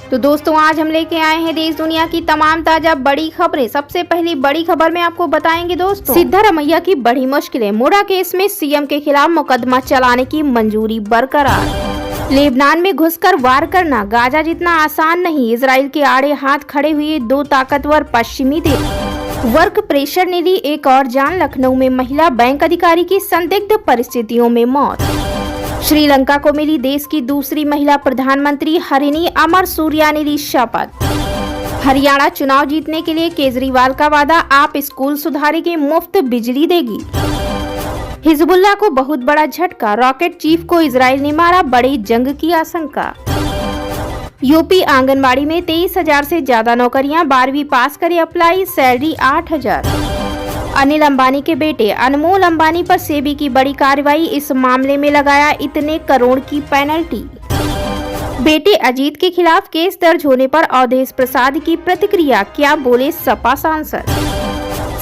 तो दोस्तों आज हम लेके आए हैं देश दुनिया की तमाम ताजा बड़ी खबरें। सबसे पहली बड़ी खबर में आपको बताएंगे दोस्तों, सिद्धारमैया की बड़ी मुश्किलें, मुडा केस में सीएम के खिलाफ मुकदमा चलाने की मंजूरी बरकरार। लेबनान में घुसकर वार करना गाजा जितना आसान नहीं, इजराइल के आड़े हाथ खड़े हुए दो ताकतवर पश्चिमी देश। वर्क प्रेशर ने ली एक और जान, लखनऊ में महिला बैंक अधिकारी की संदिग्ध परिस्थितियों में मौत। श्रीलंका को मिली देश की दूसरी महिला प्रधानमंत्री, हरिणी अमरसूरिया ने ली शपथ। हरियाणा चुनाव जीतने के लिए केजरीवाल का वादा, आप स्कूल सुधारेंगे, मुफ्त बिजली देगी। हिजबुल्ला को बहुत बड़ा झटका, रॉकेट चीफ को इजराइल ने मारा, बड़ी जंग की आशंका। यूपी आंगनबाड़ी में 23,000 से ज्यादा नौकरियां, 12वीं पास करे अप्लाई, सैलरी 8,000। अनिल अंबानी के बेटे अनमोल अंबानी पर सेबी की बड़ी कार्रवाई, इस मामले में लगाया इतने करोड़ की पेनल्टी। बेटे अजीत के खिलाफ केस दर्ज होने पर अवधेश प्रसाद की प्रतिक्रिया, क्या बोले सपा सांसद।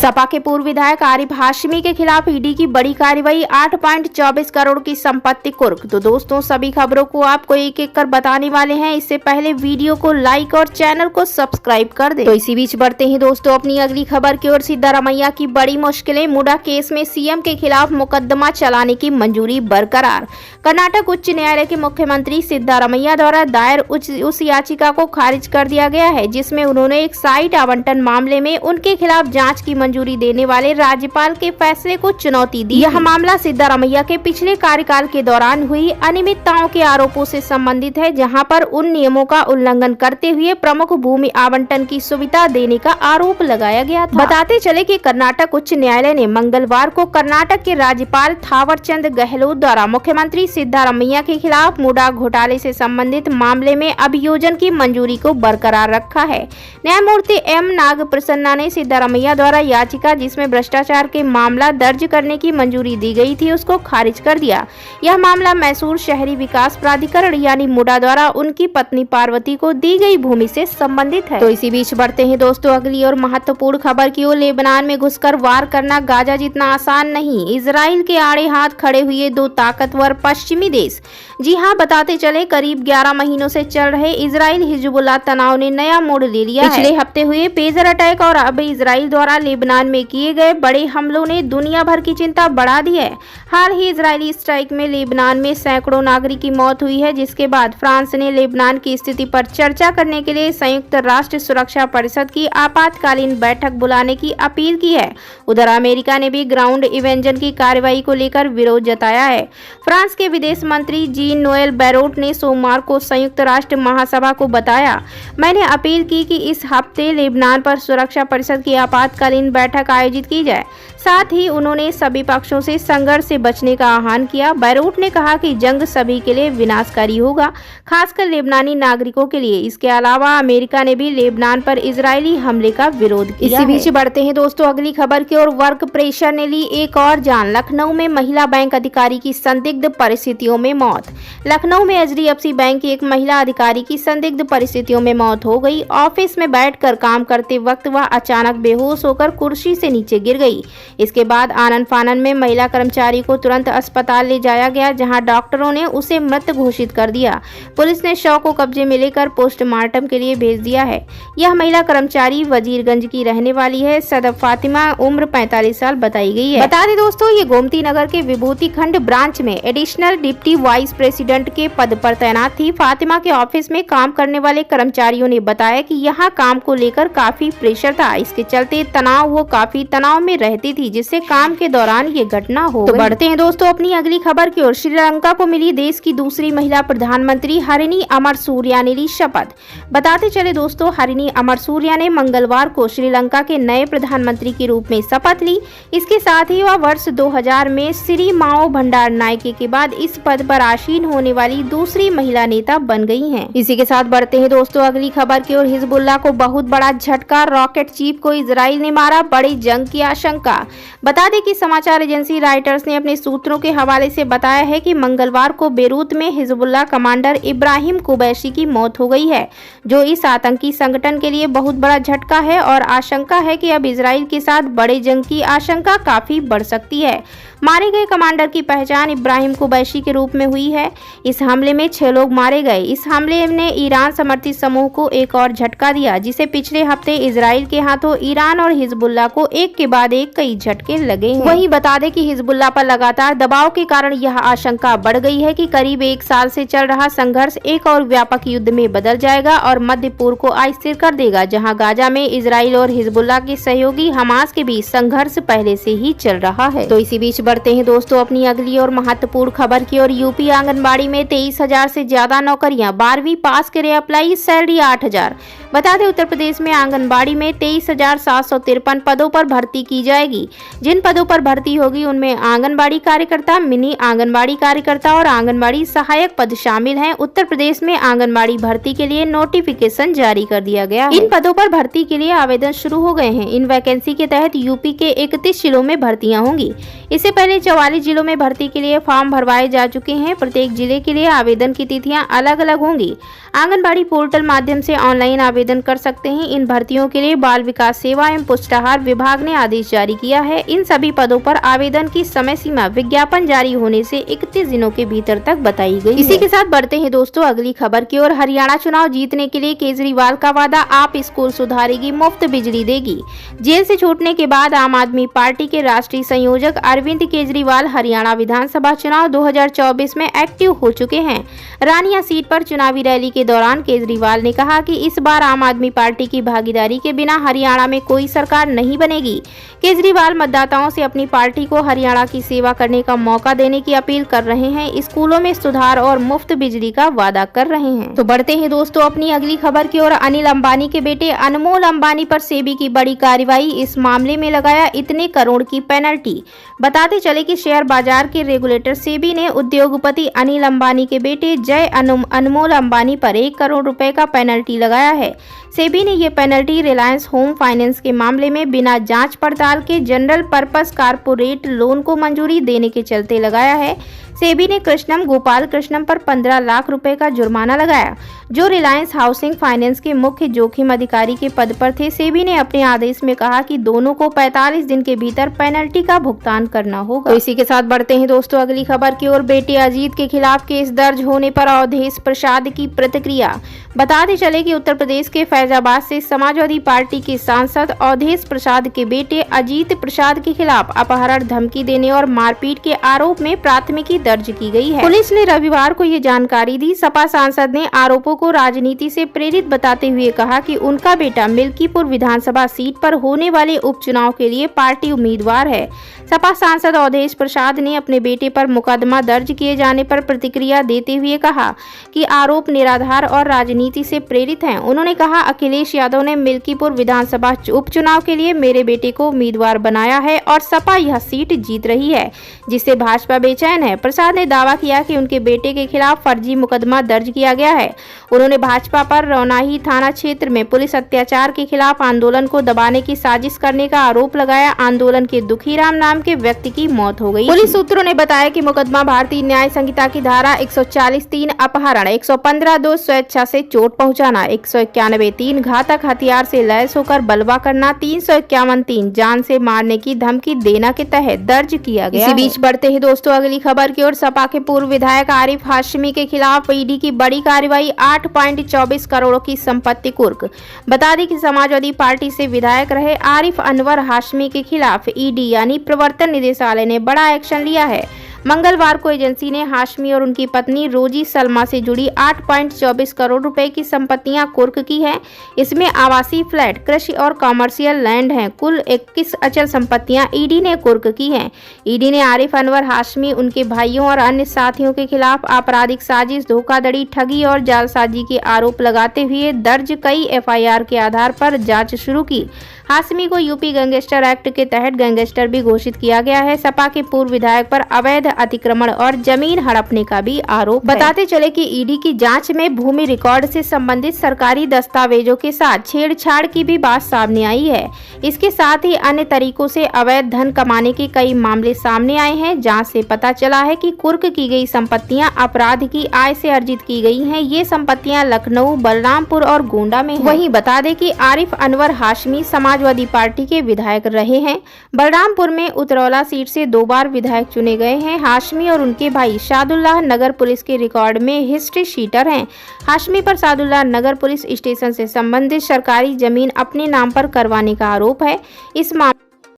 सपा के पूर्व विधायक आरिफ हाशमी के खिलाफ ईडी की बड़ी कार्रवाई, 8.24 करोड़ की संपत्ति कुर्क। तो दोस्तों सभी खबरों को आपको एक एक कर बताने वाले हैं, इससे पहले वीडियो को लाइक और चैनल को सब्सक्राइब कर दें। तो इसी बीच बढ़ते हैं दोस्तों अपनी अगली खबर की ओर। सिद्धारमैया की बड़ी मुश्किलें, मुडा केस में सीएम के खिलाफ मुकदमा चलाने की मंजूरी बरकरार। कर्नाटक उच्च न्यायालय के मुख्यमंत्री सिद्धारमैया द्वारा दायर उस याचिका को खारिज कर दिया गया है जिसमें उन्होंने एक साइट आवंटन मामले में उनके खिलाफ जांच की मंजूरी देने वाले राज्यपाल के फैसले को चुनौती दी। यह मामला सिद्धारमैया के पिछले कार्यकाल के दौरान हुई अनियमितताओं के आरोपों से संबंधित है, जहां पर उन नियमों का उल्लंघन करते हुए प्रमुख भूमि आवंटन की सुविधा देने का आरोप लगाया गया था। बताते चले कि कर्नाटक उच्च न्यायालय ने मंगलवार को कर्नाटक के राज्यपाल थावरचंद गहलोत द्वारा मुख्यमंत्री सिद्धारमैया के खिलाफ मुडा घोटाले से संबंधित मामले में अभियोजन की मंजूरी को बरकरार रखा है। न्यायमूर्ति एम नागप्रसन्ना ने सिद्धारमैया द्वारा याचिका जिसमें भ्रष्टाचार के मामला दर्ज करने की मंजूरी दी गई थी उसको खारिज कर दिया। यह मामला मैसूर शहरी विकास प्राधिकरण यानी मुडा द्वारा उनकी पत्नी पार्वती को दी गई भूमि से संबंधित है। तो इसी बीच बढ़ते हैं दोस्तों अगली और महत्वपूर्ण खबर की ओर। लेबनान में घुसकर वार करना गाजा जितना आसान नहीं, इजराइल के आड़े हाथ खड़े हुए दो ताकतवर पश्चिमी देश। जी हाँ, बताते चले करीब 11 महीनों से चल रहे इजराइल हिजबुल्लाह तनाव ने नया मोड़ ले लिया है। पिछले हफ्ते हुए पेजर अटैक और अब इजराइल द्वारा लेबनान में किए गए बड़े हमलों ने दुनिया भर की चिंता बढ़ा दी है। हाल ही इजरायली स्ट्राइक में लेबनान में सैकड़ों नागरिक की मौत हुई है, जिसके बाद फ्रांस ने लेबनान की स्थिति पर चर्चा करने के लिए संयुक्त राष्ट्र सुरक्षा परिषद की आपातकालीन बैठक बुलाने की अपील की है। उधर अमेरिका ने भी ग्राउंड इवेंजन की कार्रवाई को लेकर विरोध जताया है। फ्रांस के विदेश मंत्री जीन नोएल बैरोट ने सोमवार को संयुक्त राष्ट्र महासभा को बताया, मैंने अपील की कि इस हफ्ते लेबनान पर सुरक्षा परिषद की आपातकालीन बैठक आयोजित की जाए। साथ ही उन्होंने सभी पक्षों से संघर्ष से बचने का आह्वान किया। बैरूट ने कहा कि जंग सभी के लिए विनाशकारी होगा, खासकर लेबनानी नागरिकों के लिए। इसके अलावा अमेरिका ने भी लेबनान पर इजरायली हमले का विरोध किया। इसी बीच बढ़ते हैं दोस्तों अगली खबर की ओर। वर्क प्रेशर ने ली एक और जान, लखनऊ में महिला बैंक अधिकारी की संदिग्ध परिस्थितियों में मौत। लखनऊ में एचडीएफसी बैंक की एक महिला अधिकारी की संदिग्ध परिस्थितियों में मौत हो गई। ऑफिस में बैठकर काम करते वक्त वह अचानक बेहोश होकर कुर्सी से नीचे गिर गई। इसके बाद आनन फानन में महिला कर्मचारी को तुरंत अस्पताल ले जाया गया, जहां डॉक्टरों ने उसे मृत घोषित कर दिया। पुलिस ने शव को कब्जे में लेकर पोस्टमार्टम के लिए भेज दिया है। यह महिला कर्मचारी वजीरगंज की रहने वाली है। सदफ फातिमा, उम्र 45 साल बताई गई है। बता दें दोस्तों, ये गोमती नगर के विभूति खंड ब्रांच में एडिशनल डिप्टी वाइस प्रेसिडेंट के पद पर तैनात थी। फातिमा के ऑफिस में काम करने वाले कर्मचारियों ने बताया कि यहाँ काम को लेकर काफी प्रेशर था, इसके चलते वो काफी तनाव में रहती थी, जिससे काम के दौरान ये घटना हो गई। तो बढ़ते हैं दोस्तों अपनी अगली खबर की ओर। श्रीलंका को मिली देश की दूसरी महिला प्रधानमंत्री, हरिणी अमरसूरिया ने ली शपथ। बताते चले दोस्तों, हरिणी अमरसूरिया ने मंगलवार को श्रीलंका के नए प्रधानमंत्री के रूप में शपथ ली। इसके साथ ही वह वर्ष 2000 में श्री माओ भंडार नायके के बाद इस पद पर आसीन होने वाली दूसरी महिला नेता बन गई हैं। इसी के साथ बढ़ते हैं दोस्तों अगली खबर की ओर। हिजबुल्लाह को बहुत बड़ा झटका, रॉकेट चीफ को इजराइल ने मारा, हिजबुल्लाह बड़ी जंग की आशंका। बता दें कि समाचार एजेंसी रॉयटर्स ने अपने सूत्रों के हवाले से बताया है कि मंगलवार को बेरूत में हिजबुल्लाह कमांडर इब्राहिम कुबैशी की मौत हो गई है, जो इस आतंकी संगठन के लिए बहुत बड़ा झटका है और आशंका है कि अब इजराइल के साथ बड़े जंग की आशंका काफी बढ़ सकती है। मारे गए कमांडर की पहचान इब्राहिम कुबैशी के रूप में हुई है। इस हमले में 6 लोग मारे गए। इस हमले ने ईरान समर्थित समूह को एक और झटका दिया, जिसे पिछले हफ्ते इजराइल के हाथों ईरान और हिजबुल्लाह को एक के बाद एक कई झटके लगे हैं। वहीं बता दें कि हिजबुल्लाह पर लगातार दबाव के कारण यह आशंका बढ़ गई है कि करीब 1 साल से चल रहा संघर्ष एक और व्यापक युद्ध में बदल जाएगा और मध्य पूर्व को अस्थिर कर देगा, जहां गाजा में इजराइल और हिजबुल्लाह के सहयोगी हमास के बीच संघर्ष पहले से ही चल रहा है। तो इसी बीच बढ़ते हैं दोस्तों अपनी अगली और महत्वपूर्ण खबर की ओर। यूपी आंगनबाड़ी में 23,000 से ज्यादा नौकरियां, 12वीं पास करे अप्लाई, सैलरी 8,000। बता दें उत्तर प्रदेश में आंगनबाड़ी में 23,753 पदों पर भर्ती की जाएगी। जिन पदों पर भर्ती होगी उनमें आंगनबाड़ी कार्यकर्ता, मिनी आंगनबाड़ी कार्यकर्ता और आंगनबाड़ी सहायक पद शामिल हैं। उत्तर प्रदेश में आंगनबाड़ी भर्ती के लिए नोटिफिकेशन जारी कर दिया गया है। इन पदों पर भर्ती के लिए आवेदन शुरू हो गए हैं। इन वैकेंसी के तहत यूपी के 31 जिलों में भर्तियां होंगी। इससे पहले 44 जिलों में भर्ती के लिए फॉर्म भरवाए जा चुके हैं। प्रत्येक जिले के लिए आवेदन की तिथियां अलग अलग होंगी। आंगनबाड़ी पोर्टल माध्यम से ऑनलाइन आवेदन कर सकते हैं। इन भर्तियों के लिए बाल विकास सेवा एवं पुष्टाहार विभाग ने आदेश जारी किया है। इन सभी पदों पर आवेदन की समय सीमा विज्ञापन जारी होने से 31 दिनों के भीतर तक बताई गई। इसी के साथ बढ़ते हैं दोस्तों अगली खबर की ओर। हरियाणा चुनाव जीतने के लिए केजरीवाल का वादा, आप स्कूल सुधारेगी, मुफ्त बिजली देगी। जेल से छूटने के बाद आम आदमी पार्टी के राष्ट्रीय संयोजक अरविंद केजरीवाल हरियाणा विधानसभा चुनाव 2024 में एक्टिव हो चुके हैं। रानिया सीट पर चुनावी रैली के दौरान केजरीवाल ने कहा कि इस बार आम आदमी पार्टी की भागीदारी के बिना हरियाणा में कोई सरकार नहीं बनेगी। केजरीवाल मतदाताओं से अपनी पार्टी को हरियाणा की सेवा करने का मौका देने की अपील कर रहे हैं। स्कूलों में सुधार और मुफ्त बिजली का वादा कर रहे हैं। तो बढ़ते हैं दोस्तों अपनी अगली खबर की ओर। अनिल अंबानी के बेटे अनमोल अंबानी पर सेबी की बड़ी कार्रवाई, इस मामले में लगाया इतने करोड़ की पेनल्टी। बताते चले कि शेयर बाजार के रेगुलेटर सेबी ने उद्योगपति अनिल अंबानी के बेटे जय अनमोल अंबानी पर 1 करोड़ रुपए का पेनल्टी लगाया है। सेबी ने ये पेनल्टी रिलायंस होम फाइनेंस के मामले में बिना जांच पड़ताल के जनरल पर्पस कारपोरेट लोन को मंजूरी देने के चलते लगाया है। सेबी ने कृष्णम गोपाल कृष्णम पर 15 लाख रुपए का जुर्माना लगाया, जो रिलायंस हाउसिंग फाइनेंस के मुख्य जोखिम अधिकारी के पद पर थे। सेबी ने अपने आदेश में कहा कि दोनों को 45 दिन के भीतर पेनल्टी का भुगतान करना होगा। तो इसी के साथ बढ़ते हैं दोस्तों अगली खबर की ओर। बेटे अजीत के खिलाफ केस दर्ज होने पर अवधेश प्रसाद की प्रतिक्रिया। बताते चले कि उत्तर प्रदेश के फैजाबाद से समाजवादी पार्टी के सांसद अवधेश प्रसाद के बेटे अजीत प्रसाद के खिलाफ अपहरण, धमकी देने और मारपीट के आरोप में प्राथमिकी दर्ज की गई है। पुलिस ने रविवार को ये जानकारी दी। सपा सांसद ने आरोपों को राजनीति से प्रेरित बताते हुए कहा कि उनका बेटा मिल्कीपुर विधानसभा सीट पर होने वाले उपचुनाव के लिए पार्टी उम्मीदवार है। सपा सांसद अवधेश प्रसाद ने अपने बेटे पर मुकदमा दर्ज किए जाने पर प्रतिक्रिया देते हुए कहा कि आरोप निराधार और राजनीति से प्रेरित हैं। उन्होंने कहा, अखिलेश यादव ने मिल्कीपुर विधानसभा उपचुनाव के लिए मेरे बेटे को उम्मीदवार बनाया है और सपा यह सीट जीत रही है, जिससे भाजपा बेचैन है। प्रसाद ने दावा किया कि उनके बेटे के खिलाफ फर्जी मुकदमा दर्ज किया गया है। उन्होंने भाजपा पर रौनाही थाना क्षेत्र में पुलिस अत्याचार के खिलाफ आंदोलन को दबाने की साजिश करने का आरोप लगाया। आंदोलन के दुखीराम नाम के व्यक्ति की मौत हो गई। पुलिस सूत्रों ने बताया कि मुकदमा भारतीय न्याय संहिता की धारा 140(3) अपहरण, 115(2) स्वेच्छा से चोट पहुंचाना, 191(3) घातक हथियार से लैस होकर बलवा करना, 351(3) जान से मारने की धमकी देना के तहत दर्ज किया गया। इसी बीच बढ़ते हैं दोस्तों अगली खबर की ओर। सपा के पूर्व विधायक आरिफ हाशमी के खिलाफ ईडी की बड़ी कार्रवाई, 8.24 करोड़ की संपत्ति कुर्क। बता दें कि समाजवादी पार्टी से विधायक रहे आरिफ अनवर हाशमी के खिलाफ ईडी यानी प्रवर्तन निदेशालय ने बड़ा एक्शन लिया है। मंगलवार को एजेंसी ने हाशमी और उनकी पत्नी रोजी सलमा से जुड़ी 8.24 करोड़ रुपए की संपत्तियां कुर्क की हैं। इसमें आवासीय फ्लैट, कृषि और कॉमर्शियल लैंड हैं। कुल 21 अचल संपत्तियां ईडी ने कुर्क की हैं। ईडी ने आरिफ अनवर हाशमी, उनके भाइयों और अन्य साथियों के खिलाफ आपराधिक साजिश, धोखाधड़ी, ठगी और जालसाजी के आरोप लगाते हुए दर्ज कई एफआईआर के आधार पर जांच शुरू की। हाशमी को यूपी गैंगस्टर एक्ट के तहत गैंगस्टर भी घोषित किया गया है। सपा के पूर्व विधायक पर अवैध अतिक्रमण और जमीन हड़पने का भी आरोप बताते चले कि ईडी की जांच में भूमि रिकॉर्ड से संबंधित सरकारी दस्तावेजों के साथ छेड़छाड़ की भी बात सामने आई है। इसके साथ ही अन्य तरीकों से अवैध धन कमाने के कई मामले सामने आए हैं। जांच से पता चला है कि कुर्क की गई संपत्तियां अपराध की आय से अर्जित की गई हैं। ये संपत्तियां लखनऊ, बलरामपुर और गोंडा में हैं। वहीं बता दें कि आरिफ अनवर हाशमी समाजवादी पार्टी के विधायक रहे हैं। बलरामपुर में उतरौला सीट से 2 बार विधायक चुने गए हैं। हाशमी और उनके भाई सादुल्लाह नगर पुलिस के रिकॉर्ड में हिस्ट्री शीटर हैं। हाशमी पर सादुल्लाह नगर पुलिस स्टेशन से संबंधित सरकारी जमीन अपने नाम पर करवाने का आरोप है। इस मामले